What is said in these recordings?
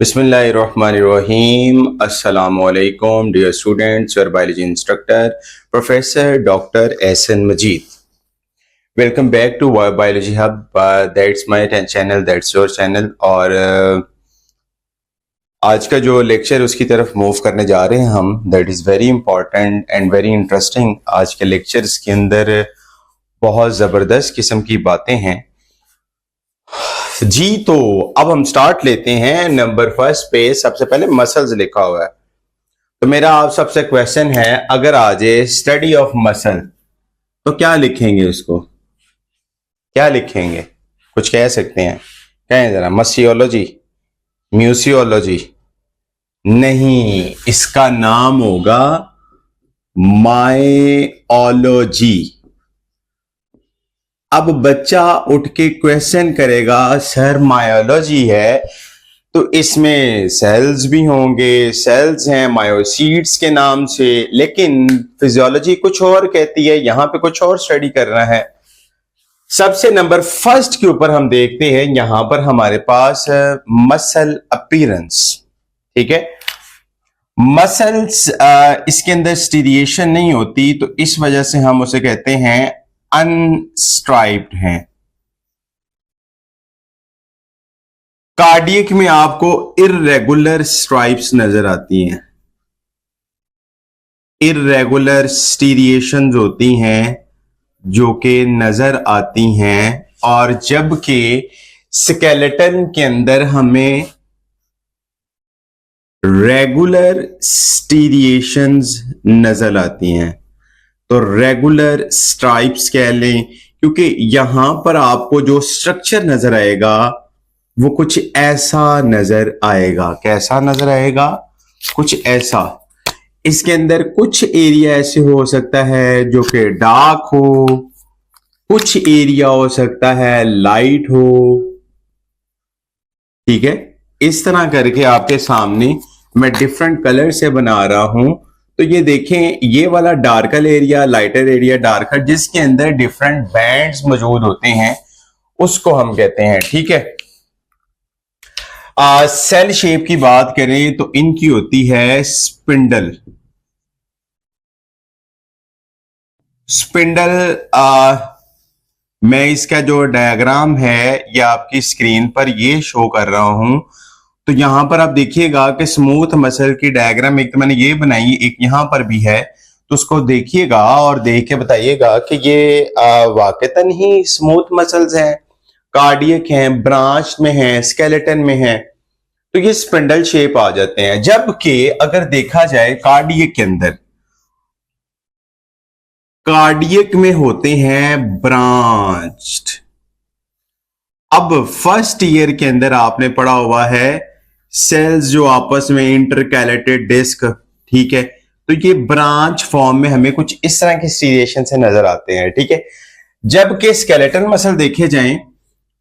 Bismillahirrahmanirrahim. Assalamualaikum, dear students. Your biology instructor, Professor Dr. Ehsan Majid. Welcome back to Biology Hub. That's my channel. That's your channel. और आज का जो lecture उसकी तरफ move करने जा रहे हैं हम. That is very important and very interesting. आज के लेक्चर्स के अंदर बहुत ज़बरदस्त किस्म की बातें हैं जी. तो अब हम स्टार्ट लेते हैं. नंबर फर्स्ट पे सबसे पहले मसल्स लिखा हुआ है. तो मेरा आप सबसे क्वेश्चन है, अगर आ जाए स्टडी ऑफ मसल तो क्या लिखेंगे? उसको क्या लिखेंगे? कुछ कह सकते हैं? कहें जरा. मसियोलॉजी, म्यूसियोलॉजी? नहीं, इसका नाम होगा मायोलॉजी. अब बच्चा उठ के क्वेश्चन करेगा, सर मायोलॉजी है तो इसमें सेल्स भी होंगे, सेल्स हैं मायोसीट्स के नाम से, लेकिन फिजियोलॉजी कुछ और कहती है, यहां पे कुछ और स्टडी करना है. सबसे नंबर फर्स्ट के ऊपर हम देखते हैं, यहां पर हमारे पास मसल अपीयरेंस. ठीक है, मसल्स इसके अंदर स्टीरिएशन नहीं होती, तो इस वजह से हम उसे कहते हैं अनस्ट्राइप्ड हैं. कार्डियक में आपको इर्रेगुलर स्ट्राइप्स नजर आती हैं, इर्रेगुलर स्टीरिएशंस होती हैं जो कि नजर आती हैं, और जबकि स्केलेटन के अंदर हमें रेगुलर स्टीरिएशंस नजर आती हैं. तो रेगुलर स्ट्राइप्स कह लें, क्योंकि यहां पर आपको जो स्ट्रक्चर नजर आएगा वो कुछ ऐसा नजर आएगा. कैसा नजर आएगा? कुछ ऐसा. इसके अंदर कुछ एरिया ऐसे हो सकता है जो कि डार्क हो, कुछ एरिया हो सकता है लाइट हो. ठीक है, इस तरह करके आपके सामने मैं डिफरेंट कलर से बना रहा हूं. तो ये देखें, ये वाला darker area, lighter area, darker, जिसके अंदर डिफरेंट बैंड्स मौजूद होते हैं, उसको हम कहते हैं. ठीक है, सेल शेप की बात करें तो इनकी होती है स्पिंडल. स्पिंडल मैं इसका जो डायग्राम है ये आपकी स्क्रीन पर ये शो कर रहा हूं. तो यहां पर आप देखिएगा कि स्मूथ मसल की डायग्राम एक तो मैंने ये बनाई, एक यहां पर भी है. तो उसको देखिएगा और देख के बताइएगा कि ये वाकईतन ही स्मूथ मसल्स हैं, कार्डियक हैं, ब्रांच में हैं, स्केलेटन में हैं, तो ये स्पिंडल शेप आ जाते हैं. जबकि अगर देखा जाए कार्डियक के अंदर, कार्डियक में होते हैं ब्रांच्ड. अब फर्स्ट ईयर के अंदर आपने पढ़ा हुआ है सेल्स जो आपस में इंटरकैलेटेड डिस्क. ठीक है, तो ये ब्रांच फॉर्म में हमें कुछ इस तरह के स्टीरिएशन से नजर आते हैं. ठीक है, जबकि स्केलेटल मसल देखे जाएं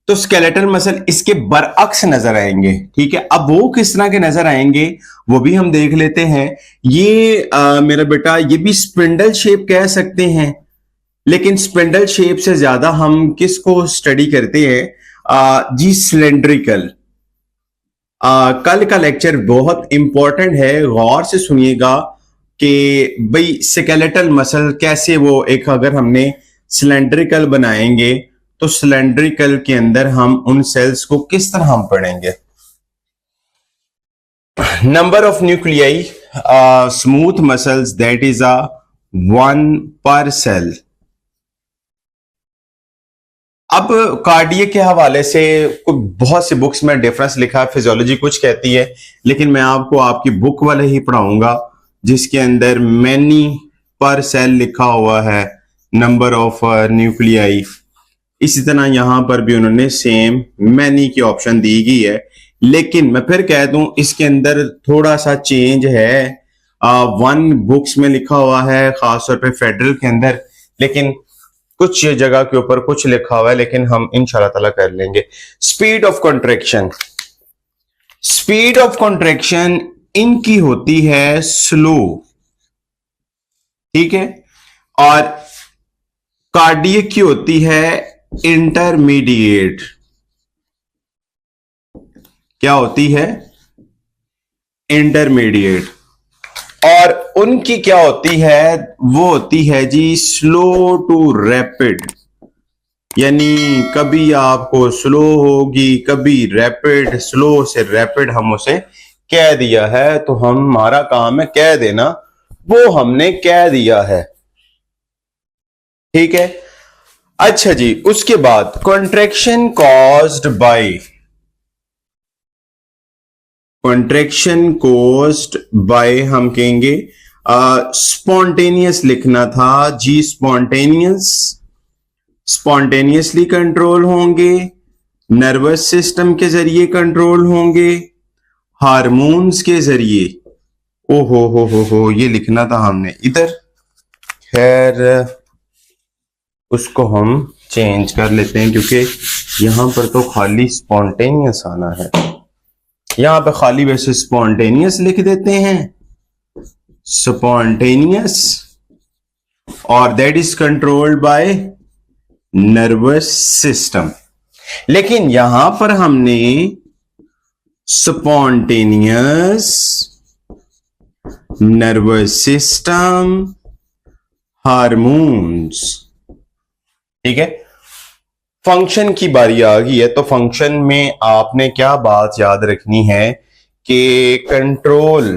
तो स्केलेटल मसल इसके बरअक्स नजर आएंगे. ठीक है, अब वो किस तरह के नजर आएंगे वो भी हम देख लेते हैं. ये मेरा बेटा, ये भी स्पिंडल शेप कह सकते हैं, लेकिन स्पिंडल शेप से ज्यादा हम किसको स्टडी करते हैं जी? सिलेंड्रिकल. कल का लेक्चर बहुत इंपॉर्टेंट है, गौर से सुनिएगा कि भाई स्केलेटल मसल कैसे वो एक, अगर हमने सिलेंड्रिकल बनाएंगे तो सिलेंड्रिकल के अंदर हम उन सेल्स को किस तरह हम पढ़ेंगे. Number of nuclei smooth muscles, that is 1 पर सेल. अब कार्डियक के हवाले से बहुत सी बुक्स में डिफरेंस लिखा है, फिजियोलॉजी कुछ कहती है, लेकिन मैं आपको आपकी बुक वाले ही पढ़ाऊंगा जिसके अंदर मैनी पर सेल लिखा हुआ है, नंबर ऑफ न्यूक्लियाई. इसी तरह यहां पर भी उन्होंने सेम मैनी की ऑप्शन दी गई है, लेकिन मैं फिर कह दूं इसके अंदर थोड़ा सा चेंज है. 1 बुक्स में लिखा हुआ है खासतौर पे फेडरल के अंदर, लेकिन कुछ जगह के ऊपर कुछ लिखा हुआ है, लेकिन हम इंशाल्लाह ताला कर लेंगे. Speed of contraction, speed of contraction इनकी होती है स्लो. ठीक है, और कार्डियक की होती है इंटरमीडिएट. क्या होती है? इंटरमीडिएट, और उनकी क्या होती है, वो होती है जी स्लो टू रैपिड, यानी कभी आपको स्लो होगी कभी रैपिड, स्लो से रैपिड हम उसे कह दिया है, तो हमारा काम है कह देना, वो हमने कह दिया है, ठीक है। अच्छा जी, उसके बाद contraction caused by, contraction caused by हम कहेंगे स्पॉन्टेनियस लिखना था जी, स्पॉन्टेनियस, स्पॉन्टेनियसली कंट्रोल होंगे, नर्वस सिस्टम के जरिए कंट्रोल होंगे, हार्मोन्स के जरिए, ओ हो ये लिखना था हमने इधर, खैर उसको हम चेंज कर लेते हैं क्योंकि यहां पर तो खाली स्पॉन्टेनियस आना है, यहां पे खाली वैसे स्पॉन्टेनियस लिख देते हैं, स्पॉन्टेनियस, और that is controlled by nervous system. लेकिन यहां पर हमने स्पॉन्टेनियस, नर्वस सिस्टम, हार्मोन्स, ठीक है। फंक्शन की बारी आ गई है, तो फंक्शन में आपने क्या बात याद रखनी है कि कंट्रोल,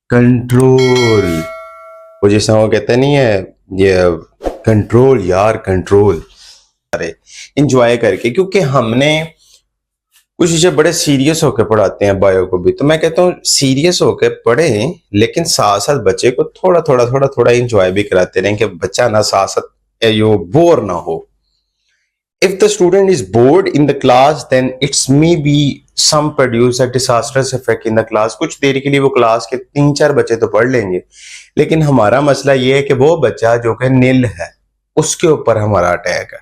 कंट्रोल, वो जैसा वो कहते नहीं है ये कंट्रोल यार, कंट्रोल, अरे इंजॉय करके, क्योंकि हमने कुछ चीजें बड़े सीरियस होकर पढ़ाते हैं बायो को भी, तो मैं कहता हूँ सीरियस होकर पढ़े, लेकिन साथ साथ बच्चे को थोड़ा थोड़ा थोड़ा थोड़ा इंजॉय भी कराते रहें कि बच्चा ना साथ साथ यो बोर ना हो। If the student is bored in the class, then it's maybe some produce a disastrous effect in the class. कुछ देर के लिए वो क्लास के 3-4 बच्चे तो पढ़ लेंगे, लेकिन हमारा मसला ये है कि वो बच्चा जो कि नील है उसके ऊपर हमारा अटैक है,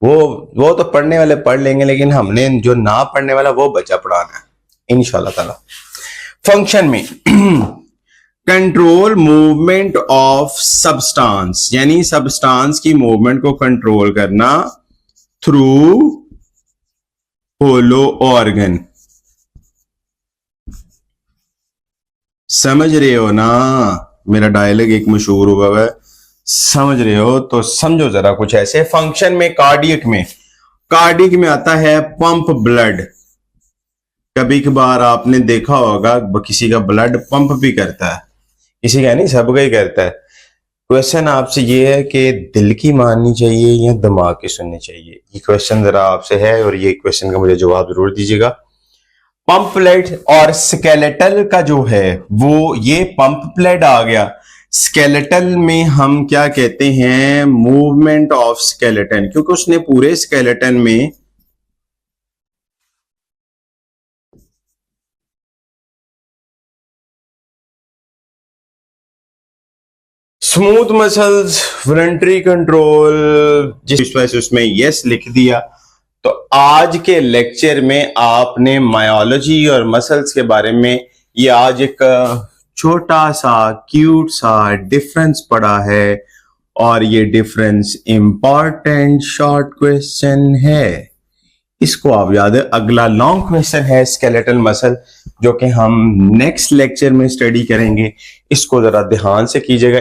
वो तो पढ़ने वाले पढ़ लेंगे, लेकिन हमने जो ना पढ़ने वाला वो बच्चा पढ़ाना है इंशाल्लाह ताला। फंक्शन में कंट्रोल मूवमेंट ऑफ सब्सटेंस, यानी सब्सटेंस की मूवमेंट को कंट्रोल करना थ्रू होलो ऑर्गन, समझ रहे हो ना, मेरा डायलॉग एक मशहूर हुआ है, समझ रहे हो तो समझो जरा कुछ ऐसे। फंक्शन में कार्डियक में, कार्डियक में आता है पंप ब्लड, कभी कभार आपने देखा होगा किसी का ब्लड पंप भी करता है, किसी का नहीं, सबका ही करता है। क्वेश्चन आपसे ये है कि दिल की माननी चाहिए या दिमाग की सुननी चाहिए, ये क्वेश्चन जरा आपसे है, और ये क्वेश्चन का मुझे जवाब जरूर दीजिएगा। पंप प्लेट और स्केलेटल का जो है वो, ये पंप प्लेट आ गया, स्केलेटल में हम क्या कहते हैं, मूवमेंट ऑफ स्केलेटन, क्योंकि उसने पूरे स्केलेटन में स्मूथ मसल्स, वॉलंटरी कंट्रोल, जिस वजह से उसमें यस लिख दिया। तो आज के लेक्चर में आपने मायोलॉजी और मसल्स के बारे में ये आज एक छोटा सा क्यूट सा डिफरेंस पढ़ा है, और ये डिफरेंस इंपॉर्टेंट शॉर्ट क्वेश्चन है, इसको आप याद है। अगला लॉन्ग क्वेश्चन है स्केलेटल मसल, जो कि हम नेक्स्ट लेक्चर में स्टडी करेंगे, इसको जरा ध्यान से कीजिएगा।